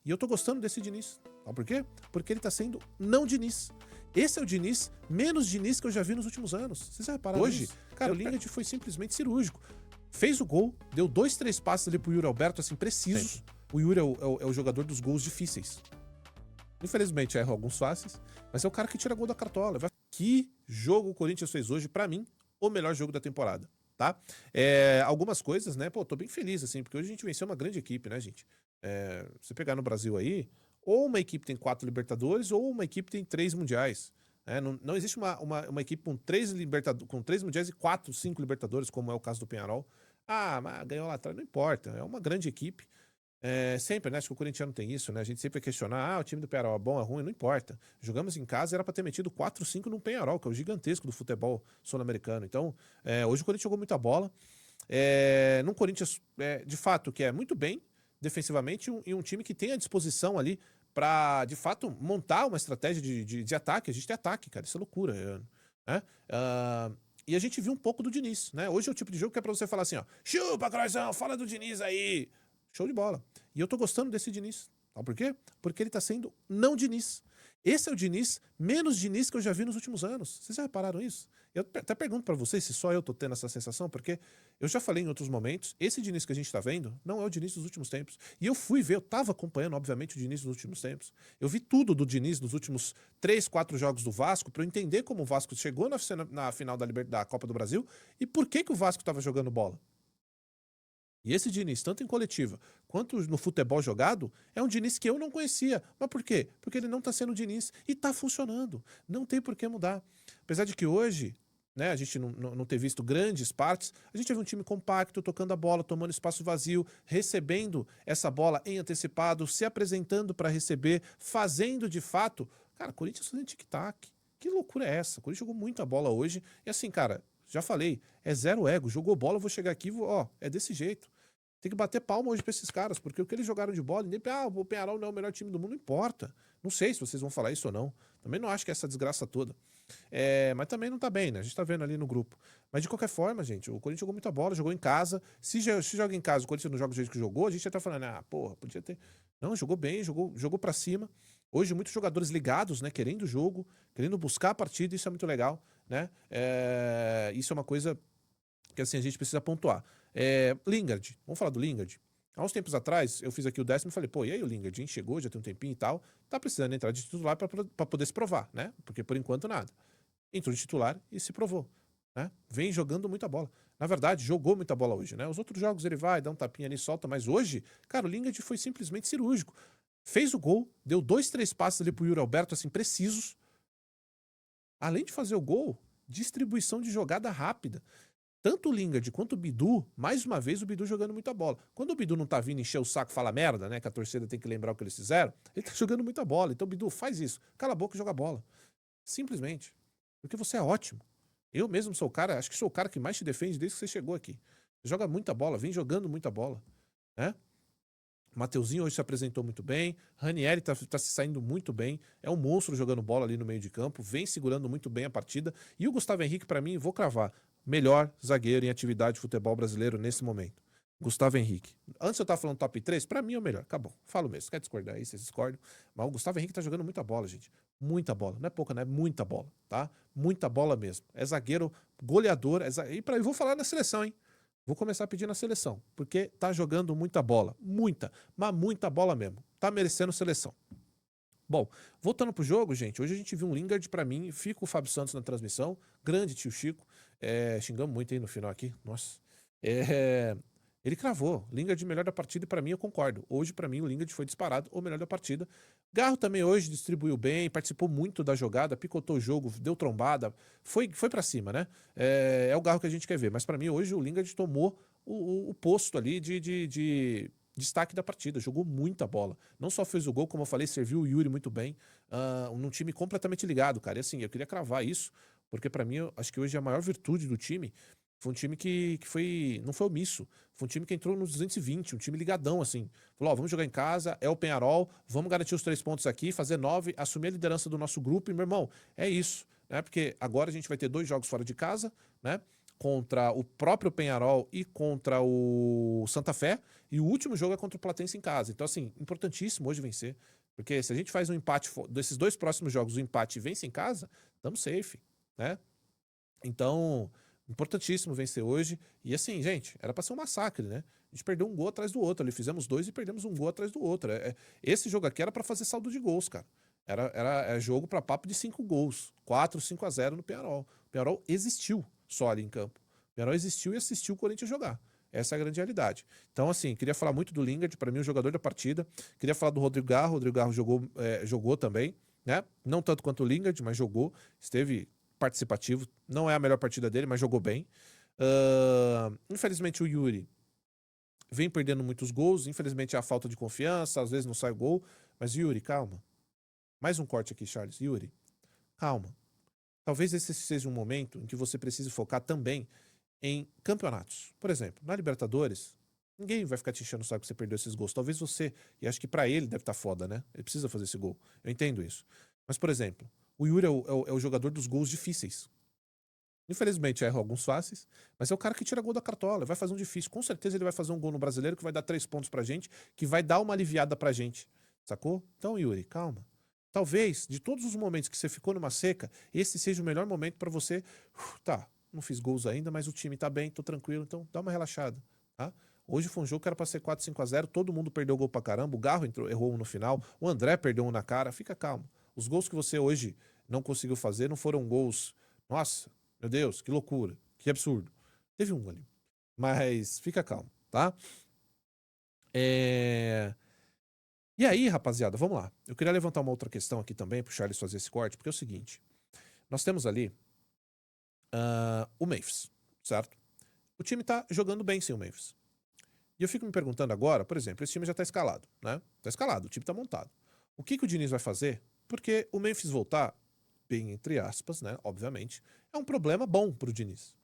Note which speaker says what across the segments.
Speaker 1: E eu tô gostando desse Diniz. Sabe por quê? Porque ele tá sendo não Diniz. Esse é o Diniz, menos Diniz que eu já vi nos últimos anos. Vocês já repararam hoje? Cara, o Lingard foi simplesmente cirúrgico. Fez o gol, deu 2, 3 passes ali pro Yuri Alberto, assim, precisos. Sim. O Yuri é o jogador dos gols difíceis. Infelizmente, erra alguns fáceis, mas é o cara que tira gol da cartola. Que jogo o Corinthians fez hoje, pra mim, o melhor jogo da temporada, tá? Algumas coisas, né? Pô, tô bem feliz, assim, porque hoje a gente venceu uma grande equipe, né, gente? Você pegar no Brasil aí, ou uma equipe tem 4 Libertadores, ou uma equipe tem 3 Mundiais. Não existe uma equipe com 3 Mundiais e 4, 5 Libertadores, como é o caso do Peñarol. Mas ganhou lá atrás, não importa. É uma grande equipe. Sempre, né? Acho que o corintiano tem isso, né? A gente sempre vai questionar, o time do Peñarol é bom, é ruim, não importa. Jogamos em casa, era pra ter metido 4, 5 num Peñarol, que é o gigantesco do futebol sul-americano. Então, hoje o Corinthians jogou muita bola. Num Corinthians, de fato, que é muito bem defensivamente, e um time que tem a disposição ali pra, de fato, montar uma estratégia de ataque. A gente tem ataque, cara, isso é loucura. E a gente viu um pouco do Diniz, né? Hoje é o tipo de jogo que é pra você falar assim, ó, chupa, Croizão, fala do Diniz aí. Show de bola. E eu tô gostando desse Diniz. Sabe por quê? Porque ele tá sendo não Diniz. Esse é o Diniz, menos Diniz que eu já vi nos últimos anos. Vocês já repararam isso? Eu até pergunto pra vocês se só eu tô tendo essa sensação, porque eu já falei em outros momentos, esse Diniz que a gente tá vendo não é o Diniz dos últimos tempos. E eu fui ver, eu tava acompanhando, obviamente, o Diniz dos últimos tempos. Eu vi tudo do Diniz nos últimos 3, 4 jogos do Vasco, pra eu entender como o Vasco chegou na final da Copa do Brasil e por que o Vasco tava jogando bola. E esse Diniz, tanto em coletiva quanto no futebol jogado, é um Diniz que eu não conhecia. Mas por quê? Porque ele não tá sendo Diniz e tá funcionando. Não tem por que mudar. Apesar de que hoje, né, a gente não ter visto grandes partes, a gente teve um time compacto, tocando a bola, tomando espaço vazio, recebendo essa bola em antecipado, se apresentando para receber, fazendo de fato. Cara, Corinthians fazendo tic-tac. Que loucura é essa? O Corinthians jogou muita bola hoje. E assim, cara, já falei, é zero ego. Jogou bola, eu vou chegar aqui, é desse jeito. Tem que bater palma hoje pra esses caras, porque o que eles jogaram de bola, o Peñarol não é o melhor time do mundo, não importa. Não sei se vocês vão falar isso ou não. Também não acho que é essa desgraça toda. Mas também não tá bem, né? A gente tá vendo ali no grupo. Mas de qualquer forma, gente, o Corinthians jogou muita bola, jogou em casa. Se joga em casa, o Corinthians não joga do jeito que jogou, a gente já tá falando, porra, podia ter. Não, jogou bem, jogou pra cima. Hoje, muitos jogadores ligados, né? Querendo o jogo, querendo buscar a partida, isso é muito legal, né? Isso é uma coisa que assim a gente precisa pontuar. Lingard, vamos falar do Lingard. Há uns tempos atrás, eu fiz aqui o 10º e falei, pô, e aí o Lingard, hein? Chegou, já tem um tempinho e tal, tá precisando entrar de titular pra poder se provar, né? Porque por enquanto nada. Entrou de titular e se provou, né? Vem jogando muita bola. Na verdade, jogou muita bola hoje, né? Os outros jogos ele vai, dá um tapinha ali, solta, mas hoje, cara, o Lingard foi simplesmente cirúrgico. Fez o gol, deu 2, 3 passes ali pro Yuri Alberto, assim, precisos. Além de fazer o gol, distribuição de jogada rápida. Tanto o Lingard quanto o Bidu, mais uma vez o Bidu jogando muita bola. Quando o Bidu não tá vindo encher o saco e fala merda, né, que a torcida tem que lembrar o que eles fizeram, ele tá jogando muita bola. Então, Bidu, faz isso. Cala a boca e joga bola. Simplesmente. Porque você é ótimo. Eu mesmo sou o cara, acho que sou o cara que mais te defende desde que você chegou aqui. Você joga muita bola, vem jogando muita bola, né? Mateuzinho hoje se apresentou muito bem, Ranieri tá se saindo muito bem, é um monstro jogando bola ali no meio de campo, vem segurando muito bem a partida, e o Gustavo Henrique, pra mim, vou cravar, melhor zagueiro em atividade de futebol brasileiro nesse momento. Gustavo Henrique. Antes eu tava falando top 3, pra mim é o melhor, acabou, falo mesmo, quer discordar aí, vocês discordam, mas o Gustavo Henrique tá jogando muita bola, gente, muita bola, não é pouca, não é muita bola, tá? Muita bola mesmo, é zagueiro goleador, e vou falar na seleção, hein? Vou começar a pedir na seleção, porque tá jogando muita bola. Muita, mas muita bola mesmo. Tá merecendo seleção. Bom, voltando pro jogo, gente, hoje a gente viu um Lingard, pra mim, fica o Fábio Santos na transmissão, grande tio Chico, xingamos muito aí no final aqui, nossa. Ele cravou, Lingard melhor da partida e pra mim eu concordo. Hoje pra mim o Lingard foi disparado o melhor da partida. Garro também hoje distribuiu bem, participou muito da jogada, picotou o jogo, deu trombada, foi pra cima, né? É o Garro que a gente quer ver, mas pra mim hoje o Lingard tomou o posto ali de destaque da partida, jogou muita bola. Não só fez o gol, como eu falei, serviu o Yuri muito bem, num time completamente ligado, cara. E assim, eu queria cravar isso, porque pra mim, eu acho que hoje a maior virtude do time foi um time que não foi omisso. Foi um time que entrou nos 220, um time ligadão, assim. Falou, vamos jogar em casa, é o Peñarol, vamos garantir os 3 pontos aqui, fazer 9, assumir a liderança do nosso grupo. E, meu irmão, é isso, né? Porque agora a gente vai ter 2 jogos fora de casa, né? contra o próprio Peñarol e contra o Santa Fé, e o último jogo é contra o Platense em casa. Então, assim, importantíssimo hoje vencer, porque se a gente faz um empate, desses 2 próximos jogos, o empate e vence em casa, estamos safe, né? Então, importantíssimo vencer hoje. E assim, gente, era pra ser um massacre, né? A gente perdeu um gol atrás do outro ali. Fizemos 2 e perdemos um gol atrás do outro. Esse jogo aqui era pra fazer saldo de gols, cara. Era jogo pra papo de 5 gols. 4, 5-0 no Peñarol. O Peñarol existiu só ali em campo. O Peñarol existiu e assistiu o Corinthians jogar. Essa é a grande realidade. Então, assim, queria falar muito do Lingard, pra mim, o jogador da partida. Queria falar do Rodrigo Garro. O Rodrigo Garro jogou também, né? Não tanto quanto o Lingard, mas jogou. Esteve participativo. Não é a melhor partida dele, mas jogou bem. Infelizmente o Yuri vem perdendo muitos gols. Infelizmente é a falta de confiança. Às vezes não sai gol. Mas Yuri, calma. Mais um corte aqui, Charles. Yuri, calma. Talvez esse seja um momento em que você precise focar também em campeonatos. Por exemplo, na Libertadores, ninguém vai ficar te enchendo o saco que você perdeu esses gols. Talvez você, e acho que pra ele deve estar foda, né? Ele precisa fazer esse gol. Eu entendo isso. Mas, por exemplo, o Yuri é o jogador dos gols difíceis. Infelizmente erra alguns fáceis, mas é o cara que tira gol da cartola, vai fazer um difícil. Com certeza ele vai fazer um gol no Brasileiro que vai dar 3 pontos pra gente, que vai dar uma aliviada pra gente. Sacou? Então, Yuri, calma. Talvez, de todos os momentos que você ficou numa seca, esse seja o melhor momento pra você. Tá, não fiz gols ainda, mas o time tá bem, tô tranquilo, então dá uma relaxada, tá? Hoje foi um jogo que era pra ser 4-5-0, todo mundo perdeu gol pra caramba, o Garro errou um no final, o André perdeu um na cara, fica calmo. Os gols que você hoje não conseguiu fazer não foram gols. Nossa, meu Deus, que loucura, que absurdo. Teve um ali. Mas fica calmo, tá? E aí, rapaziada, vamos lá. Eu queria levantar uma outra questão aqui também pro Charles fazer esse corte, porque é o seguinte. Nós temos ali o Memphis, certo? O time tá jogando bem sem o Memphis. E eu fico me perguntando agora, por exemplo, esse time já tá escalado, né? Tá escalado, o time tá montado. O que o Diniz vai fazer? Porque o Memphis voltar, bem entre aspas, né? Obviamente, é um problema bom pro Diniz.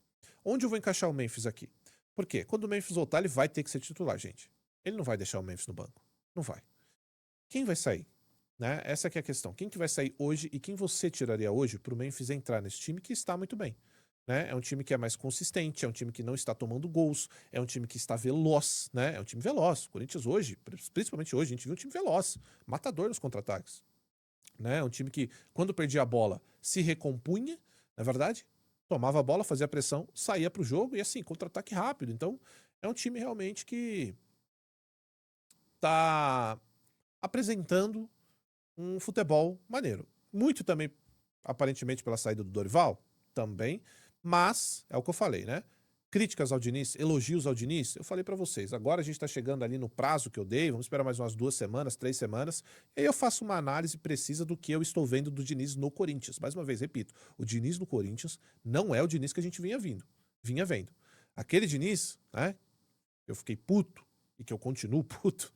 Speaker 1: Onde eu vou encaixar o Memphis aqui? Por quê? Quando o Memphis voltar, ele vai ter que ser titular, gente. Ele não vai deixar o Memphis no banco. Não vai. Quem vai sair? Né? Essa aqui é a questão. Quem que vai sair hoje e quem você tiraria hoje pro Memphis entrar nesse time que está muito bem? Né? É um time que é mais consistente, é um time que não está tomando gols, é um time que está veloz, né? É um time veloz. O Corinthians hoje, principalmente hoje, a gente viu um time veloz, matador nos contra-ataques. Né? É um time que, quando perdia a bola, se recompunha, na verdade, tomava a bola, fazia pressão, saía pro jogo e assim, contra-ataque rápido. Então, é um time realmente que tá apresentando um futebol maneiro. Muito também, aparentemente, pela saída do Dorival, também. Mas, é o que eu falei, né? Críticas ao Diniz, elogios ao Diniz, eu falei pra vocês. Agora a gente tá chegando ali no prazo que eu dei, vamos esperar mais umas 2 semanas, 3 semanas, e aí eu faço uma análise precisa do que eu estou vendo do Diniz no Corinthians. Mais uma vez, repito, o Diniz no Corinthians não é o Diniz que a gente vinha vendo. Aquele Diniz, né, eu fiquei puto, e que eu continuo puto,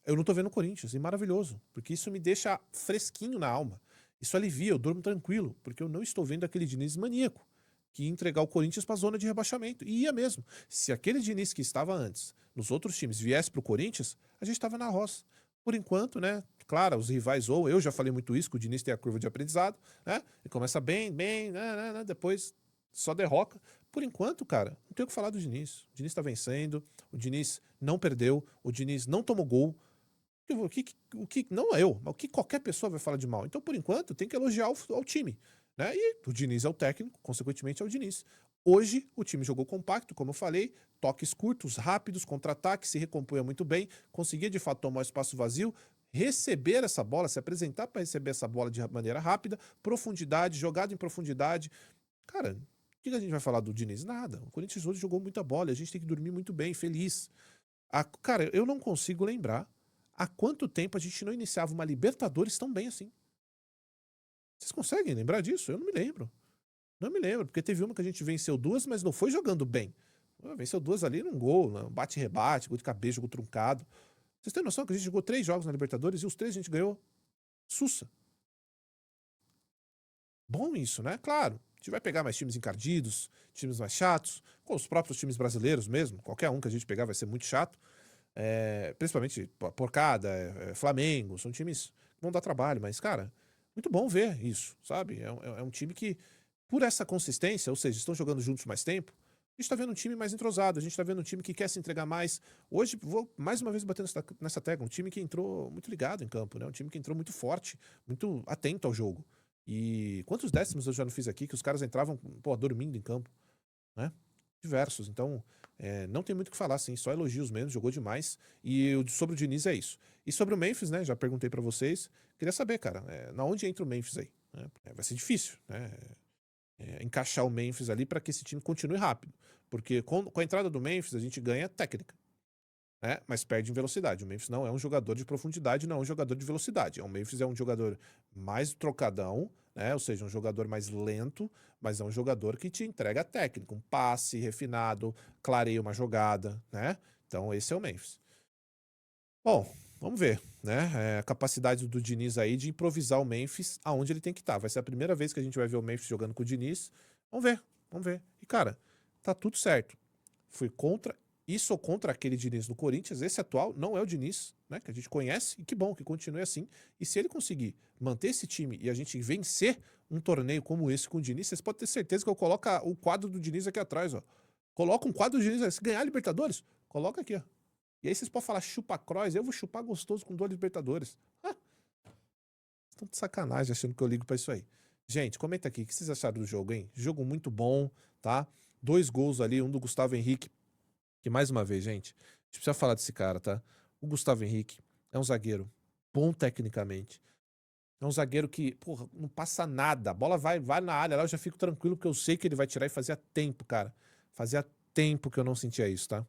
Speaker 1: eu não tô vendo o Corinthians, e maravilhoso, porque isso me deixa fresquinho na alma. Isso alivia, eu durmo tranquilo, porque eu não estou vendo aquele Diniz maníaco que ia entregar o Corinthians para a zona de rebaixamento. E ia mesmo. Se aquele Diniz que estava antes, nos outros times, viesse para o Corinthians, a gente estava na roça. Por enquanto, né? Claro, os rivais ou eu já falei muito isso, que o Diniz tem a curva de aprendizado, né? Ele começa bem, né, depois só derroca. Por enquanto, cara, não tem o que falar do Diniz. O Diniz tá vencendo, o Diniz não perdeu, o Diniz não tomou gol. O que não eu, mas o que qualquer pessoa vai falar de mal. Então, por enquanto, tem que elogiar ao time. Né? E o Diniz é o técnico, consequentemente é o Diniz. Hoje, o time jogou compacto, como eu falei, toques curtos, rápidos, contra-ataque, se recompunha muito bem, conseguia de fato tomar o espaço vazio, receber essa bola, se apresentar para receber essa bola de maneira rápida, profundidade, jogada em profundidade. Cara, o que a gente vai falar do Diniz? Nada. O Corinthians hoje jogou muita bola, a gente tem que dormir muito bem, feliz. Cara, eu não consigo lembrar há quanto tempo a gente não iniciava uma Libertadores tão bem assim. Vocês conseguem lembrar disso? Eu não me lembro. Não me lembro, porque teve uma que a gente venceu 2, mas não foi jogando bem. Venceu 2 ali num gol, num bate-rebate, gol de cabeça, jogo truncado. Vocês têm noção que a gente jogou 3 jogos na Libertadores e os 3 a gente ganhou sussa. Bom isso, né? Claro, a gente vai pegar mais times encardidos, times mais chatos, com os próprios times brasileiros mesmo. Qualquer um que a gente pegar vai ser muito chato. Principalmente Porcada, Flamengo, são times que vão dar trabalho, mas, cara, muito bom ver isso, sabe? É um time que, por essa consistência, ou seja, estão jogando juntos mais tempo, A gente tá vendo um time mais entrosado, a gente tá vendo um time que quer se entregar mais. Hoje, vou mais uma vez bater nessa tecla, um time que entrou muito ligado em campo, né? Um time que entrou muito forte, muito atento ao jogo. E quantos décimos eu já não fiz aqui que os caras entravam, pô, dormindo em campo, né? Diversos. Então, não tem muito o que falar, assim, só elogios mesmo, jogou demais. E sobre o Diniz é isso. E sobre o Memphis, né? Já perguntei pra vocês. Queria saber, cara, na onde entra o Memphis aí? Né? Vai ser difícil, né? Encaixar o Memphis ali para que esse time continue rápido. Porque com a entrada do Memphis, a gente ganha técnica, né? Mas perde em velocidade. O Memphis não é um jogador de profundidade, não é um jogador de velocidade. O Memphis é um jogador mais trocadão, né? Ou seja, um jogador mais lento, mas é um jogador que te entrega técnica, um passe refinado, clareia uma jogada, né? Então esse é o Memphis. Bom, vamos ver, né? A capacidade do Diniz aí de improvisar o Memphis aonde ele tem que estar. Vai ser a primeira vez que a gente vai ver o Memphis jogando com o Diniz. Vamos ver, vamos ver. E, cara, tá tudo certo. Fui contra e sou contra aquele Diniz do Corinthians. Esse atual não é o Diniz, né? Que a gente conhece, e que bom que continue assim. E se ele conseguir manter esse time e a gente vencer um torneio como esse com o Diniz, vocês podem ter certeza que eu coloco o quadro do Diniz aqui atrás, ó. Coloca um quadro do Diniz aí. Se ganhar a Libertadores, coloca aqui, ó. E aí vocês podem falar chupa cross, eu vou chupar gostoso com 2 Libertadores. Estão de sacanagem achando que eu ligo pra isso aí. Gente, comenta aqui, o que vocês acharam do jogo, hein? Jogo muito bom, tá? 2 gols ali, um do Gustavo Henrique, que mais uma vez, gente, a gente precisa falar desse cara, tá? O Gustavo Henrique é um zagueiro bom tecnicamente. É um zagueiro que, porra, não passa nada. A bola vai na área lá, eu já fico tranquilo porque eu sei que ele vai tirar e fazia tempo, cara. Fazia tempo que eu não sentia isso, tá?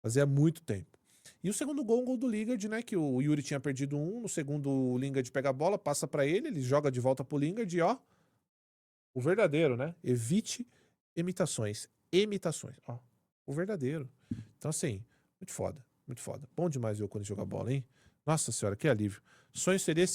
Speaker 1: Fazia muito tempo. E o segundo gol, um gol do Lingard, né? Que o Yuri tinha perdido um. No segundo, o Lingard pega a bola, passa pra ele joga de volta pro Lingard e, ó, o verdadeiro, né? Evite imitações. Imitações, ó. O verdadeiro. Então, assim, muito foda, muito foda. Bom demais eu quando jogar bola, hein? Nossa senhora, que alívio. Sonho seria